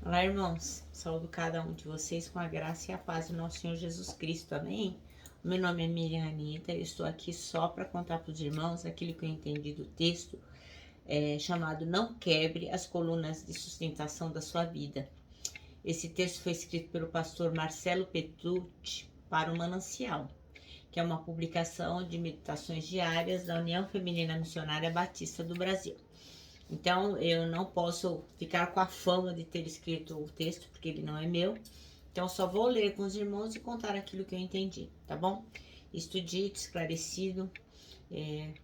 Olá, irmãos. Saúdo cada um de vocês com a graça e a paz do nosso Senhor Jesus Cristo. Amém? Meu nome é Miriam Anita. Eu estou aqui só para contar para os irmãos aquilo que eu entendi do texto chamado Não Quebre as Colunas de Sustentação da Sua Vida. Esse texto foi escrito pelo pastor Marcelo Petrucci para o Manancial, que é uma publicação de meditações diárias da União Feminina Missionária Batista do Brasil. Então, eu não posso ficar com a fama de ter escrito o texto, porque ele não é meu. Então, só vou ler com os irmãos e contar aquilo que eu entendi, tá bom? Isto dito, esclarecido,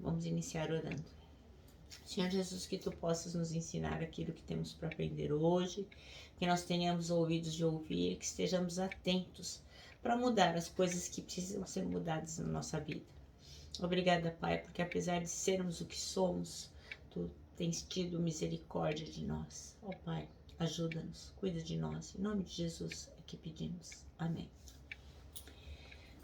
vamos iniciar orando. Senhor Jesus, que Tu possas nos ensinar aquilo que temos para aprender hoje, que nós tenhamos ouvidos de ouvir, que estejamos atentos para mudar as coisas que precisam ser mudadas na nossa vida. Obrigada, Pai, porque apesar de sermos o que somos, Tu tens tido misericórdia de nós. Ó Pai, ajuda-nos, cuida de nós. Em nome de Jesus é que pedimos. Amém.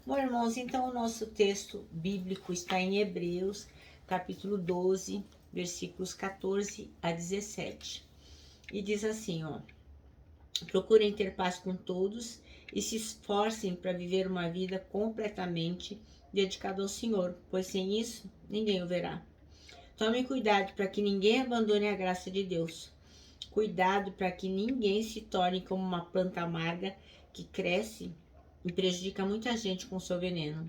Bom, irmãos, então o nosso texto bíblico está em Hebreus, capítulo 12, versículos 14 a 17. E diz assim, ó: procurem ter paz com todos e se esforcem para viver uma vida completamente dedicada ao Senhor, pois sem isso ninguém o verá. Tomem cuidado para que ninguém abandone a graça de Deus. Cuidado para que ninguém se torne como uma planta amarga que cresce e prejudica muita gente com seu veneno.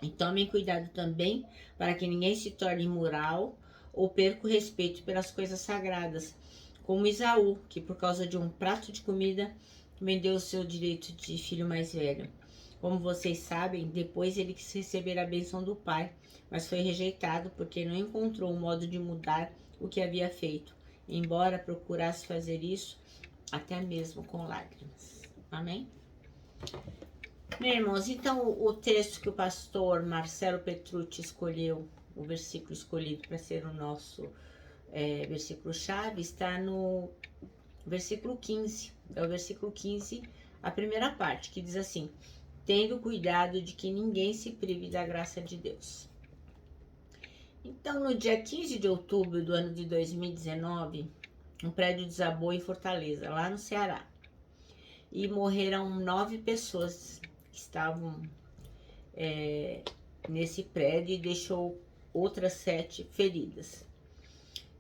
E tomem cuidado também para que ninguém se torne imoral ou perca o respeito pelas coisas sagradas, como Esaú, que por causa de um prato de comida vendeu o seu direito de filho mais velho. Como vocês sabem, depois ele quis receber a bênção do pai, mas foi rejeitado porque não encontrou um modo de mudar o que havia feito, embora procurasse fazer isso até mesmo com lágrimas. Amém? Meus irmãos, então o texto que o pastor Marcelo Petrucci escolheu, o versículo escolhido para ser o nosso versículo-chave, está no versículo 15. É o versículo 15, a primeira parte, que diz assim: tendo cuidado de que ninguém se prive da graça de Deus. Então, no dia 15 de outubro do ano de 2019, um prédio desabou em Fortaleza, lá no Ceará. E morreram 9 pessoas que estavam nesse prédio e deixou outras 7 feridas.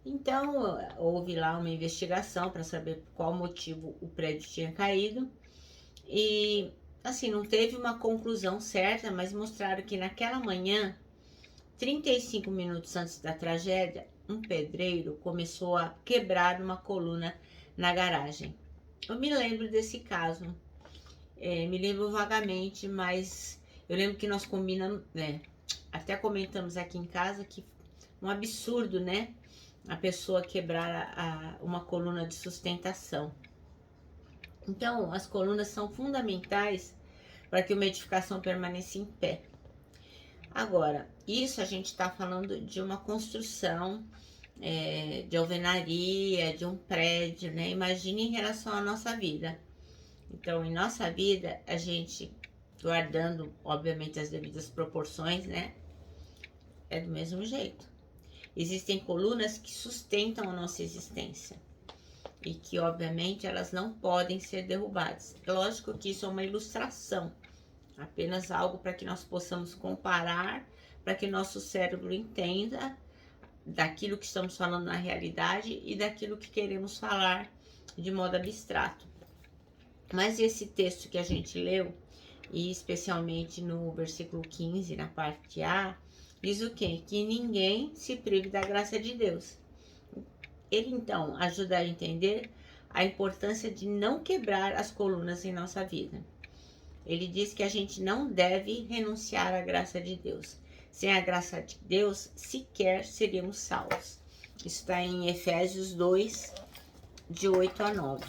Então, houve lá uma investigação para saber por qual motivo o prédio tinha caído. E, assim, não teve uma conclusão certa, mas mostraram que naquela manhã, 35 minutos antes da tragédia, um pedreiro começou a quebrar uma coluna na garagem. Eu me lembro desse caso, me lembro vagamente, mas eu lembro que nós combinamos, até comentamos aqui em casa que um absurdo, né? A pessoa quebrar uma coluna de sustentação. Então, as colunas são fundamentais para que uma edificação permaneça em pé. Agora, isso a gente está falando de uma construção de alvenaria, de um prédio, né? Imagine em relação à nossa vida. Então, em nossa vida, a gente, guardando, obviamente, as devidas proporções, né? É do mesmo jeito. Existem colunas que sustentam a nossa existência e que, obviamente, elas não podem ser derrubadas. É lógico que isso é uma ilustração, apenas algo para que nós possamos comparar, para que nosso cérebro entenda daquilo que estamos falando na realidade e daquilo que queremos falar de modo abstrato. Mas esse texto que a gente leu, e especialmente no versículo 15, na parte A, diz o quê? Que ninguém se prive da graça de Deus. Ele, então, ajuda a entender a importância de não quebrar as colunas em nossa vida. Ele diz que a gente não deve renunciar à graça de Deus. Sem a graça de Deus, sequer seríamos salvos. Isso está em Efésios 2, de 8 a 9.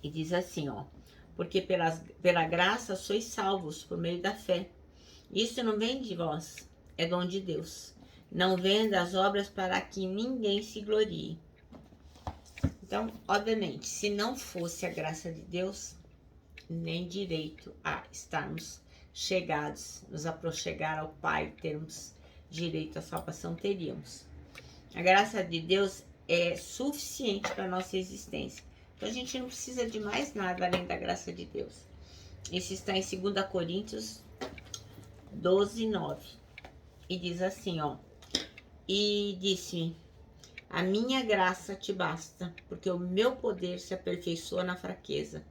E diz assim, ó: porque pela graça sois salvos por meio da fé. Isso não vem de vós, é dom de Deus. Não vem das obras para que ninguém se glorie. Então, obviamente, se não fosse a graça de Deus, nem direito a estarmos chegados, nos aproxegar ao Pai, termos direito à salvação teríamos. A graça de Deus é suficiente para a nossa existência. Então a gente não precisa de mais nada além da graça de Deus. Isso está em 2 Coríntios 12, 9. E diz assim, ó. E disse: a minha graça te basta, porque o meu poder se aperfeiçoa na fraqueza.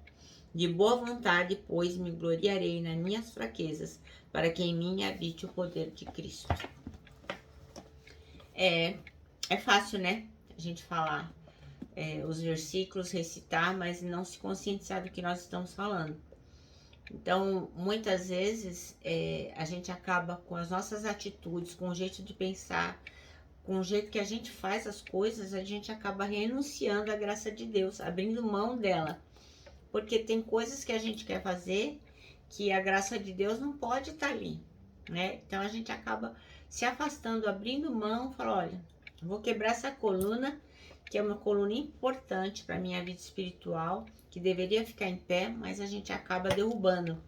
De boa vontade, pois, me gloriarei nas minhas fraquezas, para que em mim habite o poder de Cristo. É fácil, né? A gente falar os versículos, recitar, mas não se conscientizar do que nós estamos falando. Então, muitas vezes, a gente acaba com as nossas atitudes, com o jeito de pensar, com o jeito que a gente faz as coisas, a gente acaba renunciando à graça de Deus, abrindo mão dela. Porque tem coisas que a gente quer fazer que a graça de Deus não pode estar ali, né? Então a gente acaba se afastando, abrindo mão, fala, olha, vou quebrar essa coluna, que é uma coluna importante para a minha vida espiritual, que deveria ficar em pé, mas a gente acaba derrubando.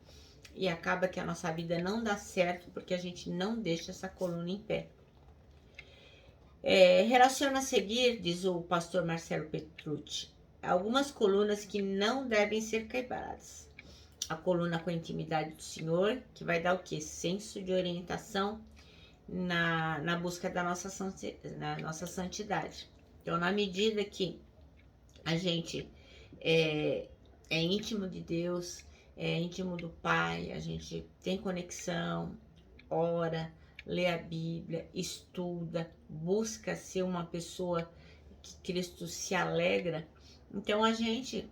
E acaba que a nossa vida não dá certo, porque a gente não deixa essa coluna em pé. Relaciona a seguir, diz o pastor Marcelo Petrucci, algumas colunas que não devem ser quebradas. A coluna com a intimidade do Senhor, que vai dar o quê? Senso de orientação na busca da nossa santidade. Então, na medida que a gente é íntimo de Deus, é íntimo do Pai, a gente tem conexão, ora, lê a Bíblia, estuda, busca ser uma pessoa que Cristo se alegra. Então a gente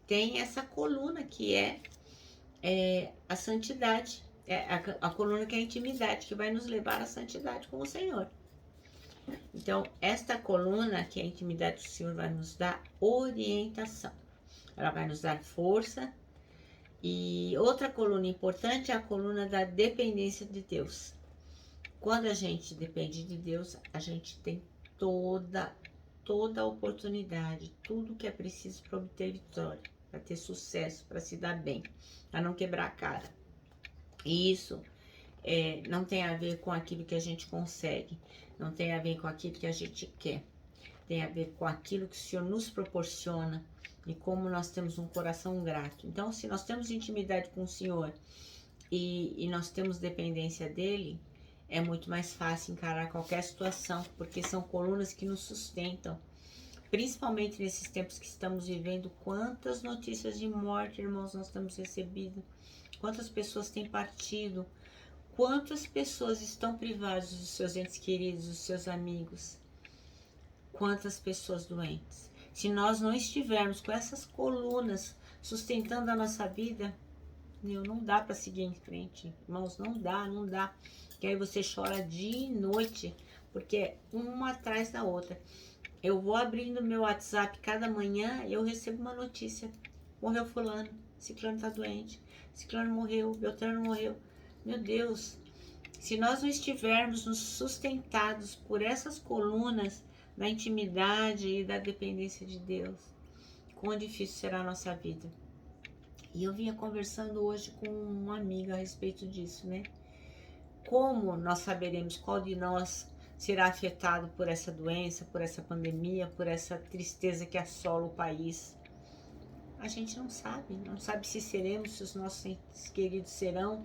tem essa coluna que é a santidade, a coluna que é a intimidade, que vai nos levar à santidade com o Senhor. Então esta coluna que é a intimidade do Senhor vai nos dar orientação, ela vai nos dar força. E outra coluna importante é a coluna da dependência de Deus. Quando a gente depende de Deus, a gente tem toda a oportunidade, tudo que é preciso para obter vitória, para ter sucesso, para se dar bem, para não quebrar a cara. E isso não tem a ver com aquilo que a gente consegue, não tem a ver com aquilo que a gente quer, tem a ver com aquilo que o Senhor nos proporciona e como nós temos um coração grato. Então, se nós temos intimidade com o Senhor e nós temos dependência dele, é muito mais fácil encarar qualquer situação, porque são colunas que nos sustentam. Principalmente nesses tempos que estamos vivendo, quantas notícias de morte, irmãos, nós temos recebido, quantas pessoas têm partido, quantas pessoas estão privadas dos seus entes queridos, dos seus amigos, quantas pessoas doentes. Se nós não estivermos com essas colunas sustentando a nossa vida, não dá para seguir em frente, irmãos, não dá. Que aí você chora dia e noite, porque é uma atrás da outra. Eu vou abrindo meu WhatsApp cada manhã e eu recebo uma notícia. Morreu fulano, ciclano tá doente, ciclano morreu, Beltrano morreu. Meu Deus, se nós não estivermos nos sustentados por essas colunas da intimidade e da dependência de Deus, quão difícil será a nossa vida. E eu vinha conversando hoje com uma amiga a respeito disso, né? Como nós saberemos qual de nós será afetado por essa doença, por essa pandemia, por essa tristeza que assola o país? A gente não sabe se seremos, se os nossos entes queridos serão.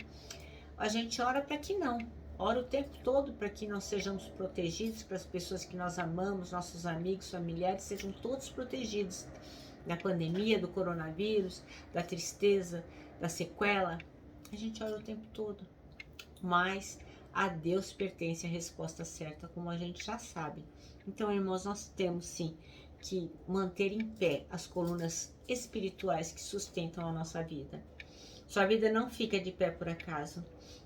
A gente ora para que não, ora o tempo todo para que nós sejamos protegidos, para as pessoas que nós amamos, nossos amigos, familiares, sejam todos protegidos da pandemia, do coronavírus, da tristeza, da sequela. A gente ora o tempo todo. Mas a Deus pertence a resposta certa, como a gente já sabe. Então, irmãos, nós temos sim que manter em pé as colunas espirituais que sustentam a nossa vida. Sua vida não fica de pé por acaso.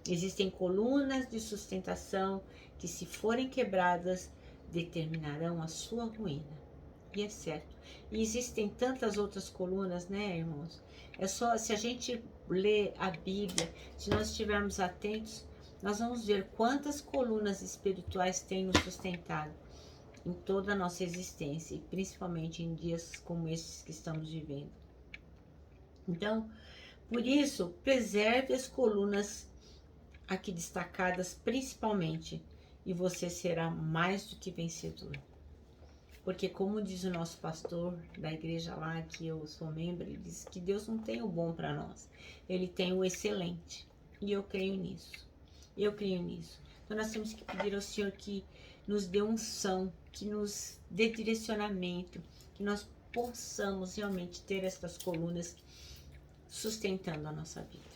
Existem colunas de sustentação que, se forem quebradas, determinarão a sua ruína. E é certo. E existem tantas outras colunas, né, irmãos? É só, se a gente ler a Bíblia, se nós estivermos atentos, nós vamos ver quantas colunas espirituais têm nos sustentado em toda a nossa existência, e principalmente em dias como esses que estamos vivendo. Então, por isso, preserve as colunas aqui destacadas principalmente, e você será mais do que vencedor. Porque como diz o nosso pastor da igreja lá, que eu sou membro, ele diz que Deus não tem o bom para nós, Ele tem o excelente. E eu creio nisso. Eu creio nisso. Então nós temos que pedir ao Senhor que nos dê unção, que nos dê direcionamento, que nós possamos realmente ter essas colunas sustentando a nossa vida.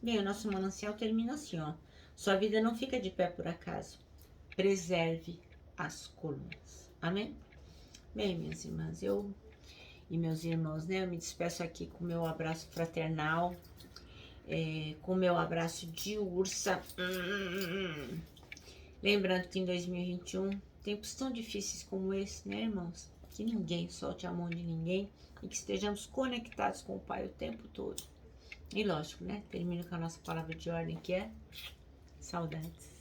Bem, o nosso manancial termina assim, ó. Sua vida não fica de pé por acaso. Preserve as colunas. Amém? Bem, minhas irmãs, eu e meus irmãos, né? Eu me despeço aqui com o meu abraço fraternal, com o meu abraço de ursa. Lembrando que em 2021, tempos tão difíceis como esse, né, irmãos? Que ninguém solte a mão de ninguém e que estejamos conectados com o Pai o tempo todo. E lógico, né? Termino com a nossa palavra de ordem, que é saudades.